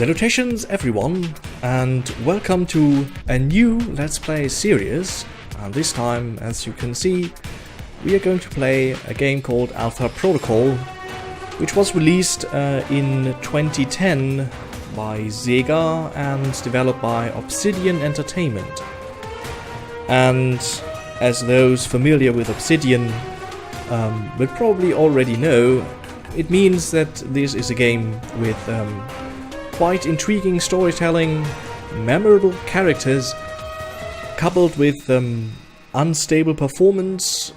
Salutations everyone, and welcome to a new Let's Play series. And this time, as you can see, we are going to play a game called Alpha Protocol, which was released in 2010 by Sega and developed by Obsidian Entertainment. And as those familiar with Obsidian will probably already know, it means that this is a game with quite intriguing storytelling, memorable characters, coupled with unstable performance,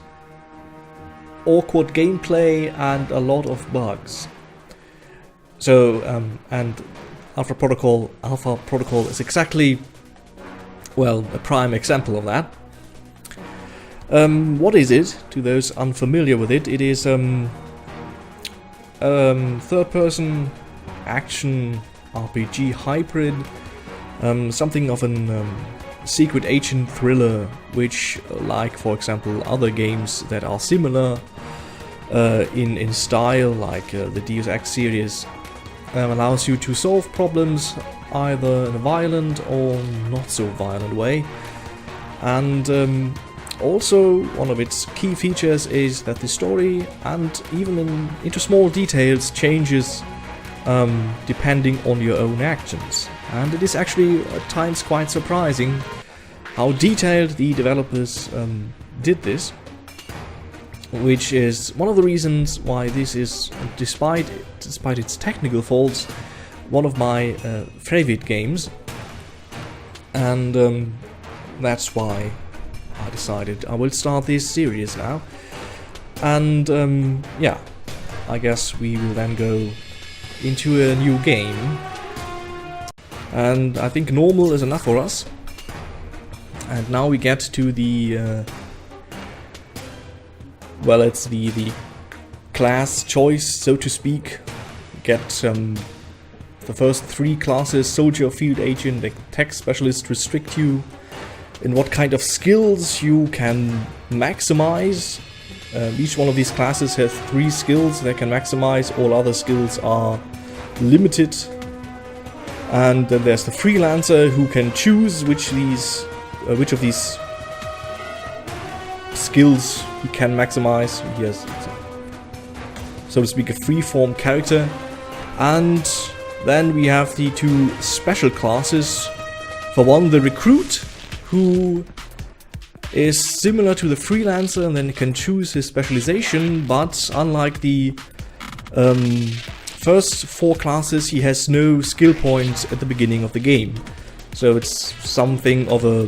awkward gameplay, and a lot of bugs. So, and Alpha Protocol is exactly, well, a prime example of that. What is it? To those unfamiliar with it, it is third-person action RPG hybrid, something of an secret agent thriller, which, like for example other games that are similar in style, like the Deus Ex series, allows you to solve problems either in a violent or not so violent way. And also, one of its key features is that the story, and even into small details, changes depending on your own actions. And it is actually at times quite surprising how detailed the developers did this, which is one of the reasons why this is, despite its technical faults, one of my favorite games. And that's why I decided I will start this series now. And yeah, I guess we will then go into a new game, and I think normal is enough for us. And now we get to the well, it's the class choice, so to speak. Get the first three classes: soldier, field agent, and tech specialist, restrict you in what kind of skills you can maximize. Each one of these classes has 3 skills they can maximize. All other skills are limited. And then there's the freelancer, who can choose which of these skills he can maximize. He has, so to speak, a free-form character. And then we have the 2 special classes. For one, the recruit, who is similar to the freelancer and then can choose his specialization, but unlike the first 4 classes, he has no skill points at the beginning of the game. So it's something of a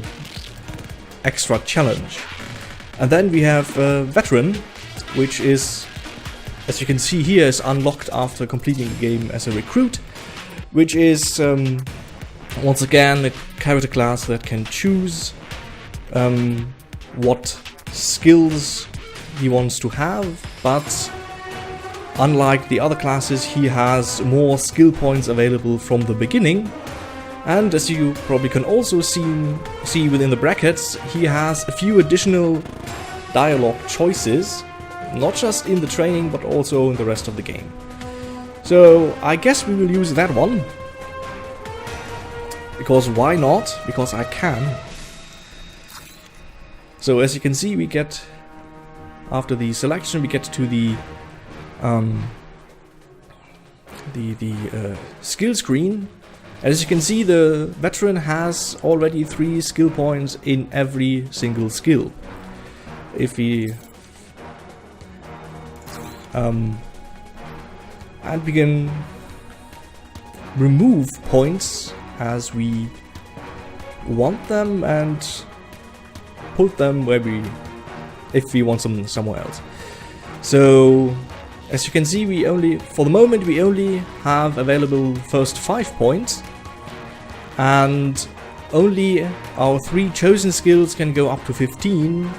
extra challenge. And then we have veteran, which is, as you can see here, is unlocked after completing the game as a recruit, which is once again a character class that can choose what skills he wants to have, but unlike the other classes, he has more skill points available from the beginning. And as you probably can also see within the brackets, he has a few additional dialogue choices, not just in the training but also in the rest of the game. So I guess we will use that one, because why not? Because I can. So as you can see, we get, after the selection, we get to the skill screen. As you can see, the veteran has already 3 skill points in every single skill. If we and we can remove points as we want them and put them where if we want them somewhere else. So as you can see, for the moment we only have available first 5 points, and only our 3 chosen skills can go up to 15.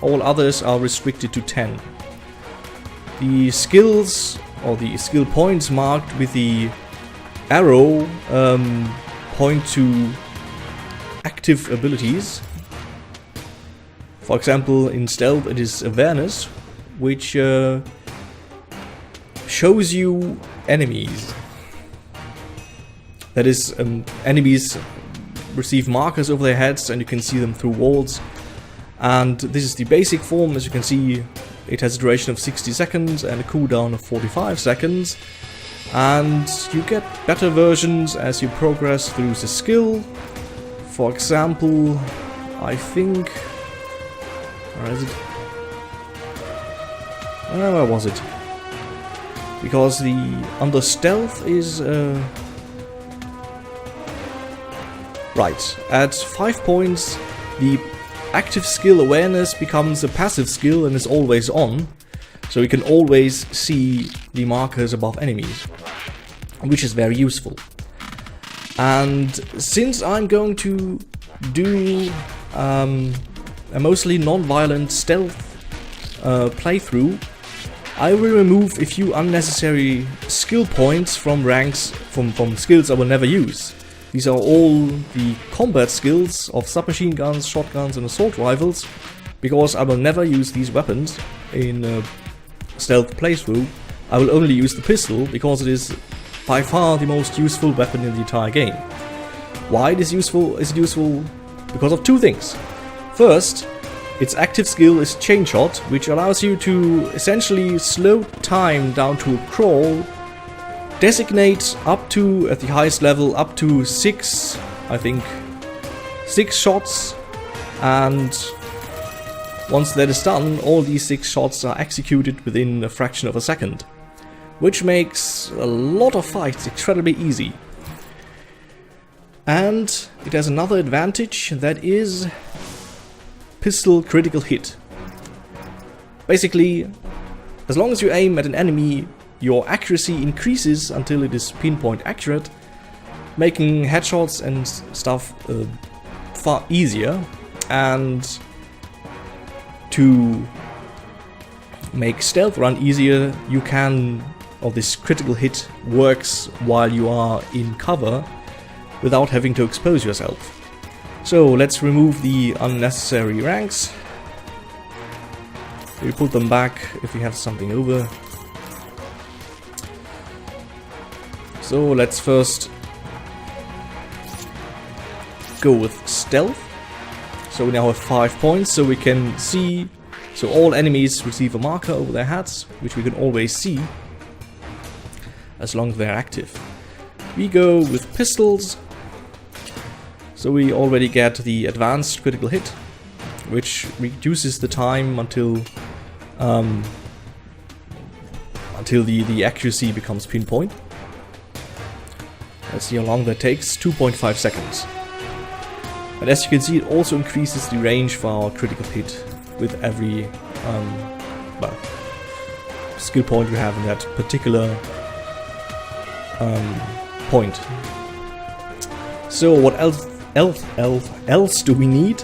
All others are restricted to 10. The skills, or the skill points marked with the arrow, point to active abilities. For example, in stealth it is awareness, which shows you enemies. That is, enemies receive markers over their heads and you can see them through walls. And this is the basic form. As you can see, it has a duration of 60 seconds and a cooldown of 45 seconds. And you get better versions as you progress through the skill. For example, I think... Where is it? Where was it? Because the under stealth is... Right, at 5 points, the active skill awareness becomes a passive skill and is always on. So you can always see the markers above enemies, which is very useful. And since I'm going to do a mostly non-violent stealth playthrough, I will remove a few unnecessary skill points from ranks, from skills I will never use. These are all the combat skills of submachine guns, shotguns and assault rifles, because I will never use these weapons in a stealth playthrough. I will only use the pistol because it is by far the most useful weapon in the entire game. Why it is useful? Is it useful? Because of two things. First, its active skill is chain shot, which allows you to essentially slow time down to a crawl, designate up to, at the highest level, up to 6 shots, and once that is done, all these 6 shots are executed within a fraction of a second, which makes a lot of fights incredibly easy. And it has another advantage, that is pistol critical hit. Basically, as long as you aim at an enemy, your accuracy increases until it is pinpoint accurate, making headshots and stuff far easier. And to make stealth run easier, you can, or this critical hit works while you are in cover without having to expose yourself. So let's remove the unnecessary ranks. We put them back if we have something over. So let's first go with stealth. So we now have 5 points, so we can see, so all enemies receive a marker over their heads, which we can always see as long as they're active. We go with pistols. So we already get the advanced critical hit, which reduces the time until the accuracy becomes pinpoint. Let's see how long that takes, 2.5 seconds. And as you can see, it also increases the range for our critical hit with every skill point you have in that particular point. So what else do we need?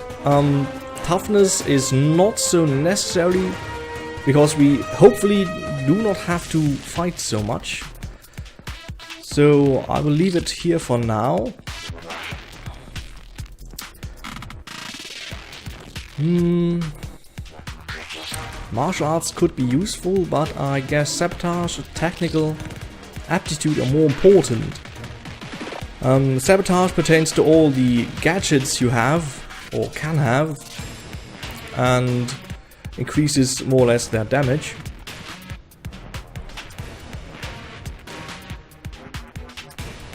Toughness is not so necessary, because we hopefully do not have to fight so much. So I will leave it here for now. Martial arts could be useful, but I guess sabotage and technical aptitude are more important. Sabotage pertains to all the gadgets you have, or can have, and increases more or less their damage.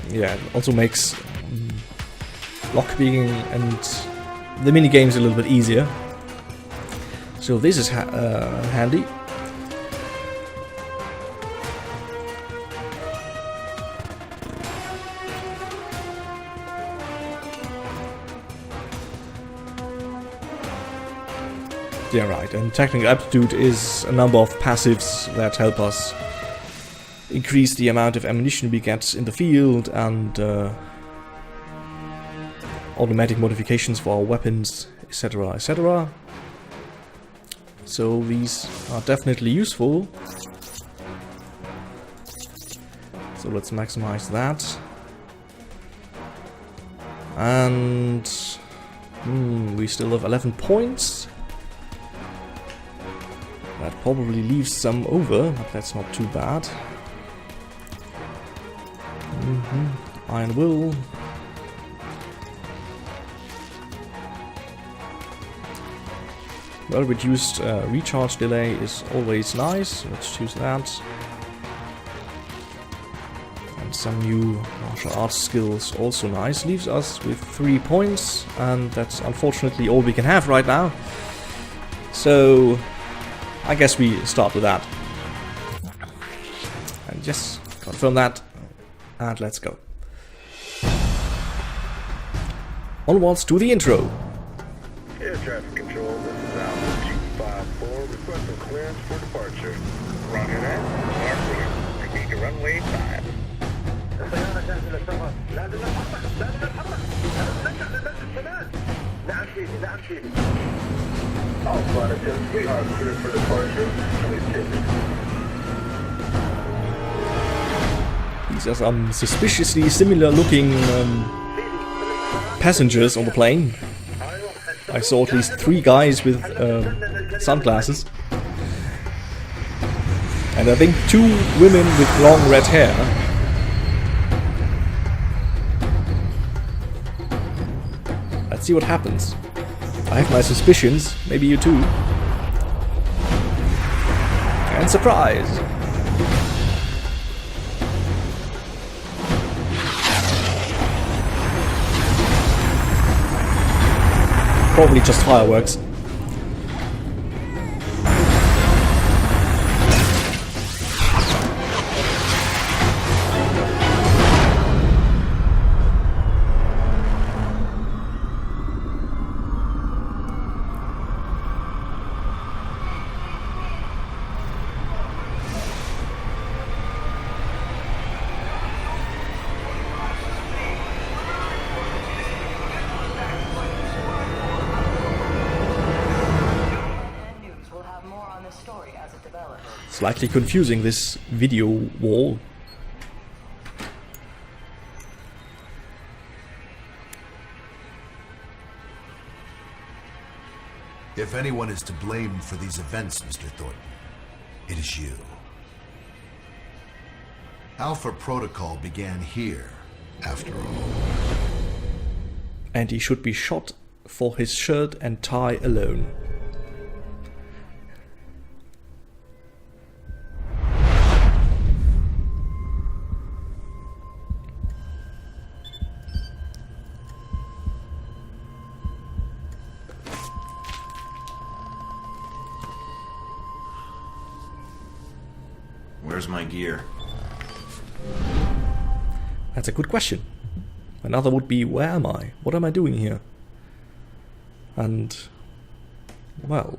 Yeah, it also makes lockpicking and the minigames a little bit easier. So this is handy. Yeah, right, and technical aptitude is a number of passives that help us increase the amount of ammunition we get in the field, and automatic modifications for our weapons, etc, etc. So these are definitely useful. So let's maximize that. And we still have 11 points. That probably leaves some over, but that's not too bad. Iron Will. Well, reduced recharge delay is always nice. Let's choose that. And some new martial arts skills, also nice. Leaves us with 3 points, and that's unfortunately all we can have right now. So I guess we start with that. And just confirm that, and let's go. Onwards to the intro. Air traffic control, this is Alpha 254, requesting clearance for departure. Roger that. Airport, proceed to runway 5. Alpha 10, we are cleared for departure. Please take it. These are some suspiciously similar looking passengers on the plane. I saw at least 3 guys with sunglasses. And I think 2 women with long red hair. Let's see what happens. I have my suspicions, maybe you too. And surprise! Probably just fireworks. Slightly confusing, this video wall. If anyone is to blame for these events, Mr. Thornton, it is you. Alpha Protocol began here, after all. And he should be shot for his shirt and tie alone. Where's my gear? That's a good question. Another would be, where am I? What am I doing here? And, well...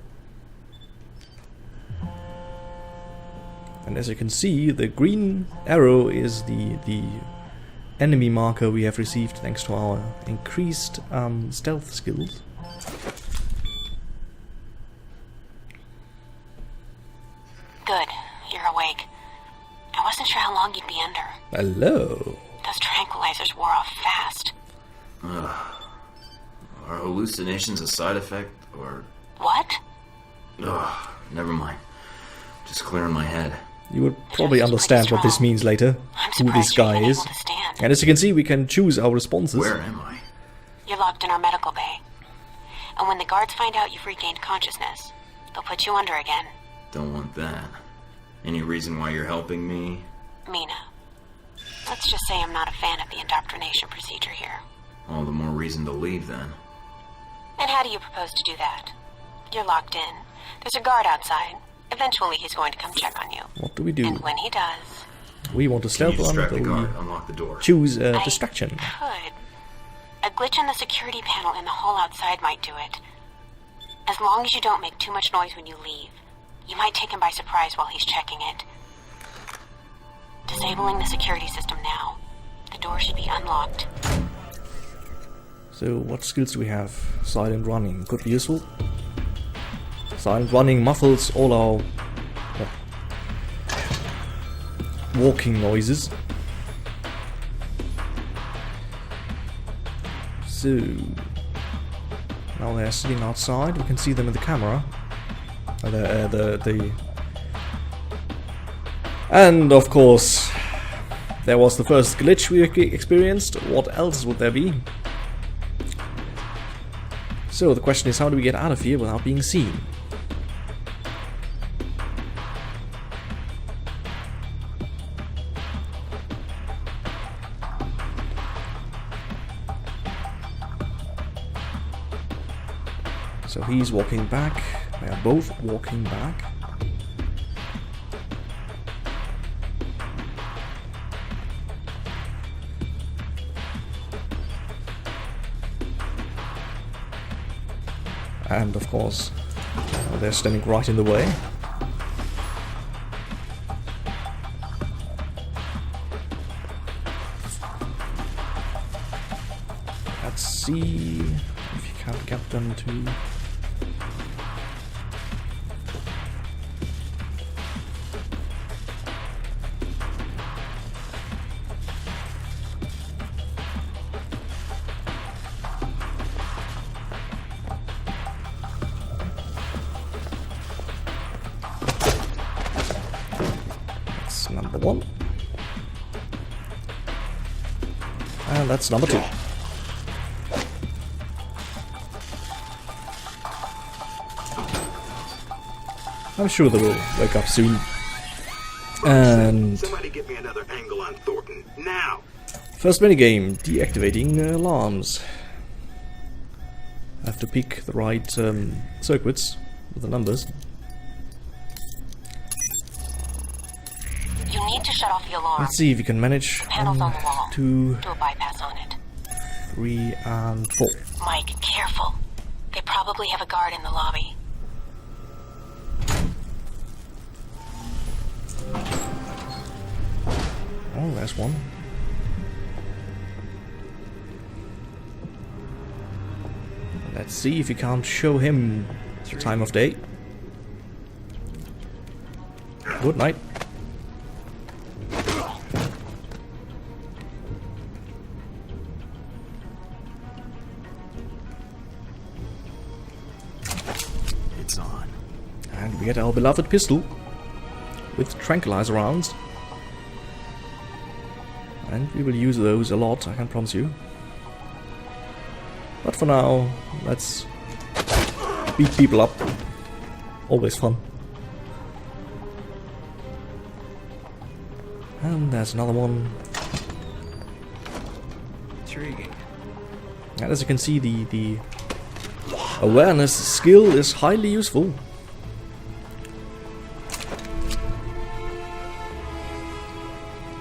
And as you can see, the green arrow is the enemy marker we have received thanks to our increased stealth skills. Good, you're awake. I wasn't sure how long you'd be under. Hello. Those tranquilizers wore off fast. Are hallucinations a side effect, or... What? Never mind. Just clearing my head. You will probably understand what this means later, who this guy is. And as you can see, we can choose our responses. Where am I? You're locked in our medical bay. And when the guards find out you've regained consciousness, they'll put you under again. Don't want that. Any reason why you're helping me? Mina. Let's just say I'm not a fan of the indoctrination procedure here. All the more reason to leave, then. And how do you propose to do that? You're locked in. There's a guard outside. Eventually he's going to come check on you. What do we do? And when he does... We want to stealth Can you on, distract the or guard? we Unlock the door. choose distraction. Could. A glitch in the security panel in the hall outside might do it. As long as you don't make too much noise when you leave, you might take him by surprise while he's checking it. Disabling the security system now. The door should be unlocked. So what skills do we have? Silent running could be useful. Silent running muffles all our walking noises. So now they're sitting outside. We can see them in the camera. And of course, there was the first glitch we experienced. What else would there be? So the question is, how do we get out of here without being seen? So he's walking back. They are both walking back. And of course, they're standing right in the way. Let's see if you can get them to... Number 1. And that's number 2. I'm sure they will wake up soon. And Somebody get me another angle on Thornton now. first minigame, deactivating alarms. I have to pick the right circuits with the numbers. You need to shut off the alarm. Let's see if you can manage. Panels on the wall. 2, Do a bypass on it. 3, and 4. Mike, careful. They probably have a guard in the lobby. Oh, there's one. Let's see if you can't show him the time of day. Good night. It's on. And we get our beloved pistol with tranquilizer rounds. And we will use those a lot, I can promise you. But for now, let's beat people up. Always fun. And there's another one. Intriguing. And as you can see, the awareness skill is highly useful.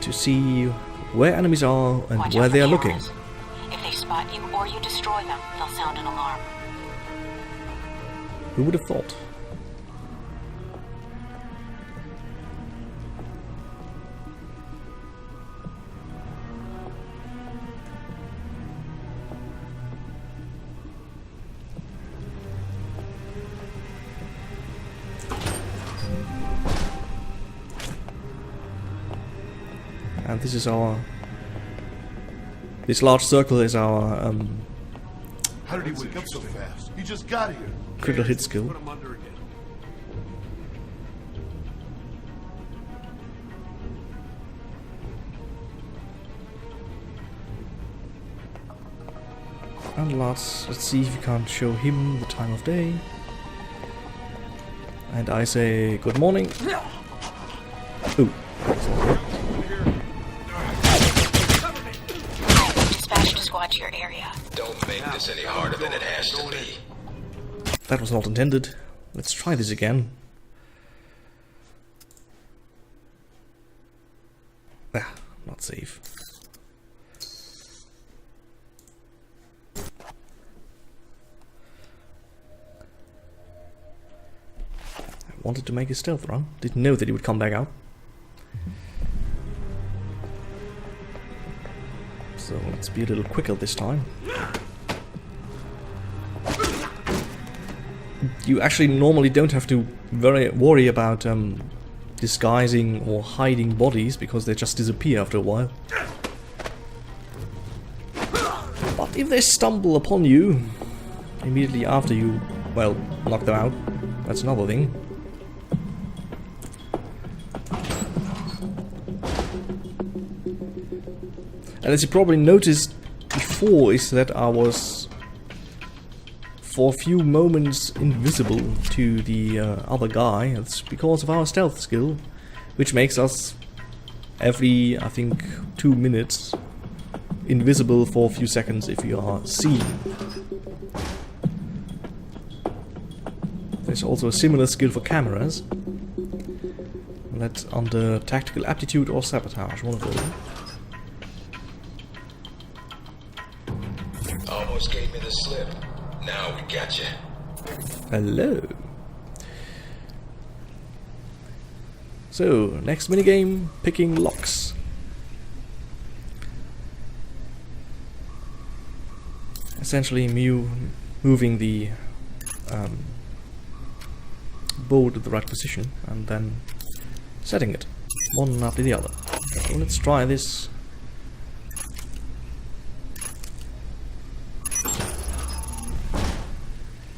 To see where enemies are and Watch where out for they are looking. cameras. If they spot you or you destroy them, they'll sound an alarm. Who would have thought? And this is our... This large circle is our How did he wake up so fast? He just got here. critical hit skill. Put him under again. And let's see if you can't show him the time of day. And I say good morning. Ooh. Dispatch to squad to your area. Don't make this any harder than it has to be. That was not intended. Let's try this again. Ah, not safe. I wanted to make a stealth run. Didn't know that he would come back out. So let's be a little quicker this time. You actually normally don't have to worry about disguising or hiding bodies because they just disappear after a while. But if they stumble upon you immediately after you, well, knock them out, that's another thing. And as you probably noticed before, is that I was for a few moments invisible to the other guy. It's because of our stealth skill, which makes us every, I think, 2 minutes invisible for a few seconds if you are seen. There's also a similar skill for cameras. That's under tactical aptitude or sabotage, one of those. Almost gave me the slip. Now we got you. Hello. So, next minigame, picking locks. Essentially moving the board at the right position and then setting it one after the other. So let's try this.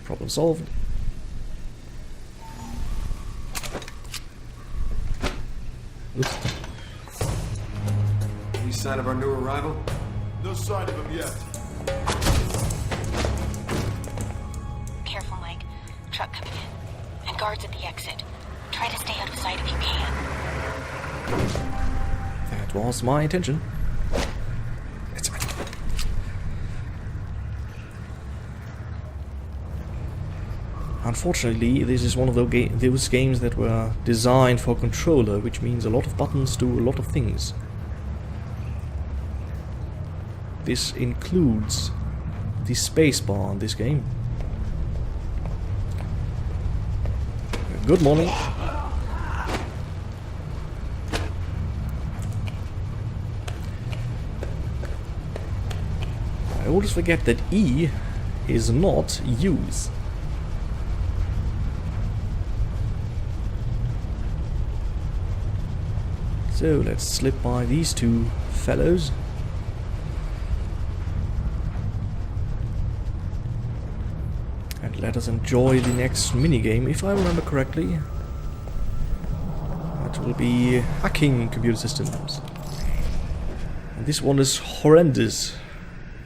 Problem solved. Oops. Any sign of our new arrival? No sign of him yet. Careful, Mike. Truck coming in. And guards at the exit. Try to stay out of sight if you can. That was my intention. Unfortunately, this is one of those games that were designed for a controller, which means a lot of buttons do a lot of things. This includes the spacebar in this game. Good morning. I always forget that E is not use. So let's slip by these two fellows. And let us enjoy the next minigame, if I remember correctly. That will be hacking computer systems. And this one is horrendous.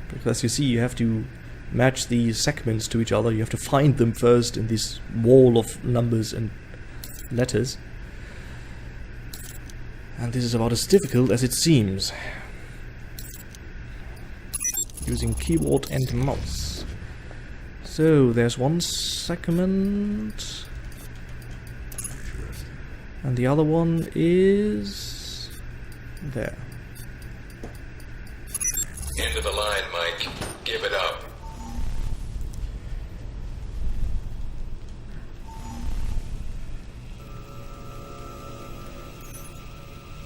Because you see, you have to match the segments to each other. You have to find them first in this wall of numbers and letters. And this is about as difficult as it seems. Using keyboard and mouse. So there's one segment. And the other one is there. End of the line, Mike. Give it up.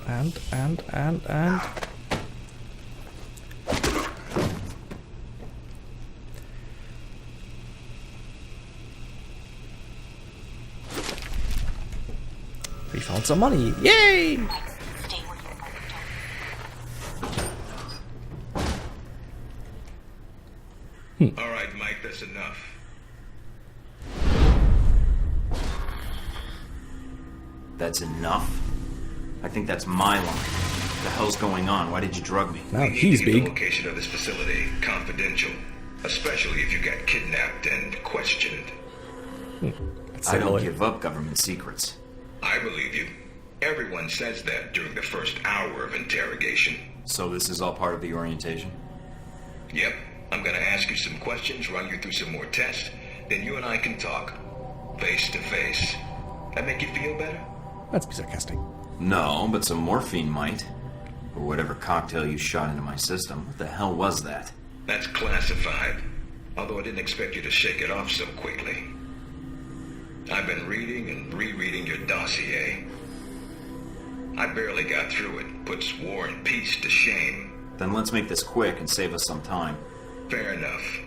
And we found some money. Yay! Stay where you are. All right, Mike, that's enough. That's enough? I think that's my line. What the hell's going on? Why did you drug me? Now We need he's to get the big. location of this facility confidential, especially if you got kidnapped and questioned. That's I don't annoying. give up government secrets. I believe you. Everyone says that during the first hour of interrogation. So this is all part of the orientation? Yep, I'm gonna ask you some questions, run you through some more tests, then you and I can talk. Face to face. That make you feel better? Let's be sarcastic. No, but some morphine might. Or whatever cocktail you shot into my system. What the hell was that? That's classified. Although I didn't expect you to shake it off so quickly. I've been reading and rereading your dossier. I barely got through it. Puts war and peace to shame. Then let's make this quick and save us some time. Fair enough.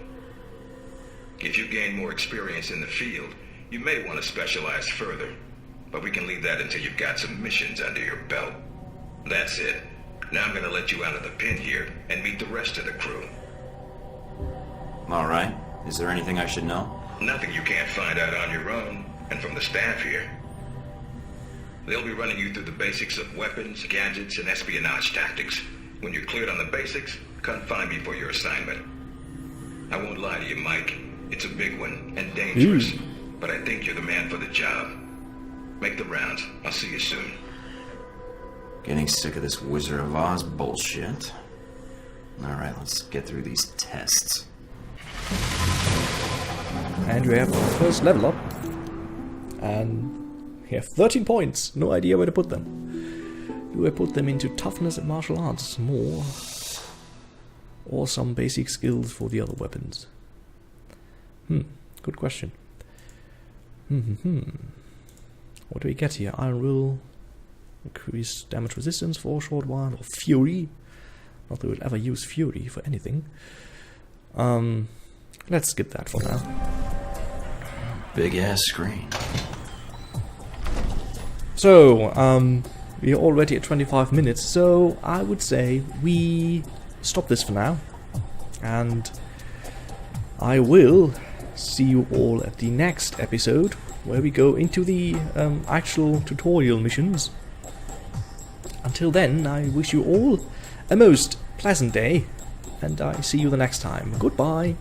If you gain more experience in the field, you may want to specialize further. But we can leave that until you've got some missions under your belt. That's it. Now I'm gonna let you out of the pen here and meet the rest of the crew. Alright. Is there anything I should know? Nothing you can't find out on your own, and from the staff here. They'll be running you through the basics of weapons, gadgets, and espionage tactics. When you're cleared on the basics, come find me for your assignment. I won't lie to you, Mike. It's a big one and dangerous, but I think you're the man for the job. Make the rounds. I'll see you soon. Getting sick of this Wizard of Oz bullshit. Alright, let's get through these tests. And we have our first level up. And we have 13 points. No idea where to put them. Do I put them into toughness and martial arts more? Or some basic skills for the other weapons? Good question. What do we get here? Iron Will, increase damage resistance for a short while, or Fury. Not that we'll ever use Fury for anything. Let's skip that for now. Big ass screen. So, we are already at 25 minutes, so I would say we stop this for now. And I will see you all at the next episode, where we go into the actual tutorial missions. Until then, I wish you all a most pleasant day, and I see you the next time. Goodbye!